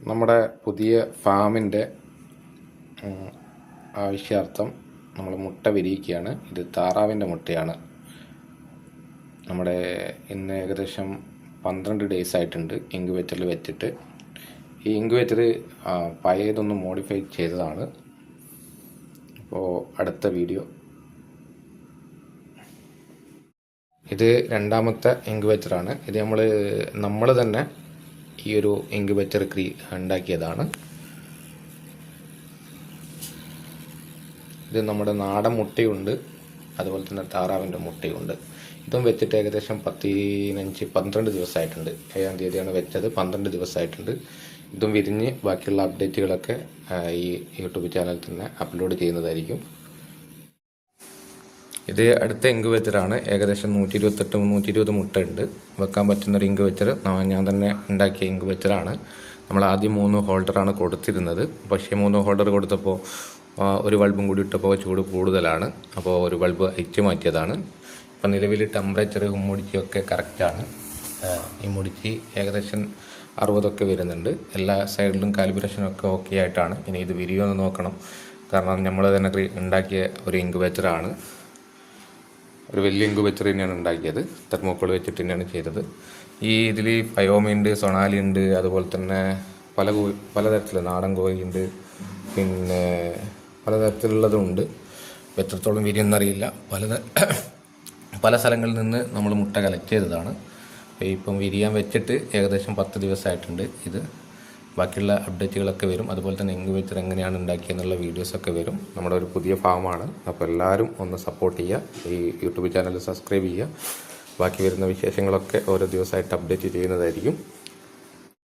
നമ്മുടെ പുതിയ ഫാമിൻ്റെ ആവശ്യാർത്ഥം നമ്മൾ മുട്ട വിരിയിക്കുകയാണ്. ഇത് താറാവിൻ്റെ മുട്ടയാണ്. നമ്മുടെ ഇന്ന് ഏകദേശം 12 ഡേയ്സ് ആയിട്ടുണ്ട് ഇൻക്യുബേറ്ററിൽ വെച്ചിട്ട്. ഈ ഇൻക്യുബേറ്റർ പഴയതൊന്ന് മോഡിഫൈ ചെയ്തതാണ്. അപ്പോൾ അടുത്ത വീഡിയോ. ഇത് രണ്ടാമത്തെ ഇൻക്യുബേറ്ററാണ്. ഇത് നമ്മൾ തന്നെ ഈ ഒരു ഇൻക്യുബേറ്റർ ഉണ്ടാക്കിയതാണ്. ഇത് നമ്മുടെ നാടൻ മുട്ടയുണ്ട്, അതുപോലെ തന്നെ താറാവിൻ്റെ മുട്ടയുണ്ട്. ഇതും വെച്ചിട്ട് ഏകദേശം 12 ദിവസമായിട്ടുണ്ട്. 7-ാം തീയതിയാണ് വെച്ചത്. 12 ദിവസമായിട്ടുണ്ട്. ഇതും വിരിഞ്ഞ് ബാക്കിയുള്ള അപ്ഡേറ്റുകളൊക്കെ ഈ യൂട്യൂബ് ചാനലിൽ തന്നെ അപ്ലോഡ് ചെയ്യുന്നതായിരിക്കും. ഇത് അടുത്ത ഇൻക്യുബേറ്ററാണ്. ഏകദേശം 120 മുട്ട ഉണ്ട്. വെക്കാൻ പറ്റുന്നൊരു ഇൻക്യുബേറ്റർ. ഞാൻ തന്നെ ഉണ്ടാക്കിയ ഇൻക്യുബേറ്ററാണ്. നമ്മൾ ആദ്യം 3 ഹോൾഡറാണ് കൊടുത്തിരുന്നത്. പക്ഷേ 3 ഹോൾഡർ കൊടുത്തപ്പോൾ ഒരു ബൾബും കൂടി ഇട്ടപ്പോൾ ചൂട് കൂടുതലാണ്. അപ്പോൾ ഒരു ബൾബ് അയച്ചു മാറ്റിയതാണ്. ഇപ്പം നിലവിൽ ടെമ്പറേച്ചർ ഹ്യൂമിഡിറ്റിയൊക്കെ കറക്റ്റാണ്. ഈ മുടിക്ക് ഏകദേശം 60 വരുന്നുണ്ട്. എല്ലാ സൈഡിലും കാലിബ്രേഷനൊക്കെ ഓക്കെ ആയിട്ടാണ്. ഇനി ഇത് വിരിയുമെന്ന് നോക്കണം. കാരണം നമ്മൾ തന്നെ ഉണ്ടാക്കിയ ഒരു ഇൻക്യുബേറ്ററാണ്. ഒരു വലിയ ഇൻക്യുബേറ്റർ തന്നെയാണ് ഉണ്ടാക്കിയത്. തെർമോക്കോൾ വെച്ചിട്ട് തന്നെയാണ് ചെയ്തത്. ഈ ഇതിൽ ഫയോമി ഉണ്ട്, സൊണാലി ഉണ്ട്, അതുപോലെ തന്നെ പലതരത്തിലുള്ള നാടൻ കോഴിയുണ്ട്, പിന്നെ പലതരത്തിലുള്ളതുണ്ട്. എത്രത്തോളം വിരിയെന്നറിയില്ല. പല സ്ഥലങ്ങളിൽ നിന്ന് നമ്മൾ മുട്ട കളക്ട് ചെയ്തതാണ്. അപ്പോൾ ഇപ്പം വിരിയാൻ വെച്ചിട്ട് ഏകദേശം 10 ദിവസമായിട്ടുണ്ട്. ഇത് ബാക്കിയുള്ള അപ്ഡേറ്റുകളൊക്കെ വരും. അതുപോലെ തന്നെ ഇൻക്യുബേറ്റർ എങ്ങനെയാണ് ഉണ്ടാക്കിയെന്നുള്ള വീഡിയോസൊക്കെ വരും. നമ്മുടെ ഒരു പുതിയ ഫാമാണ്. അപ്പോൾ എല്ലാവരും ഒന്ന് സപ്പോർട്ട് ചെയ്യുക. ഈ യൂട്യൂബ് ചാനൽ സബ്സ്ക്രൈബ് ചെയ്യുക. ബാക്കി വരുന്ന വിശേഷങ്ങളൊക്കെ ഓരോ ദിവസമായിട്ട് അപ്ഡേറ്റ് ചെയ്യുന്നതായിരിക്കും.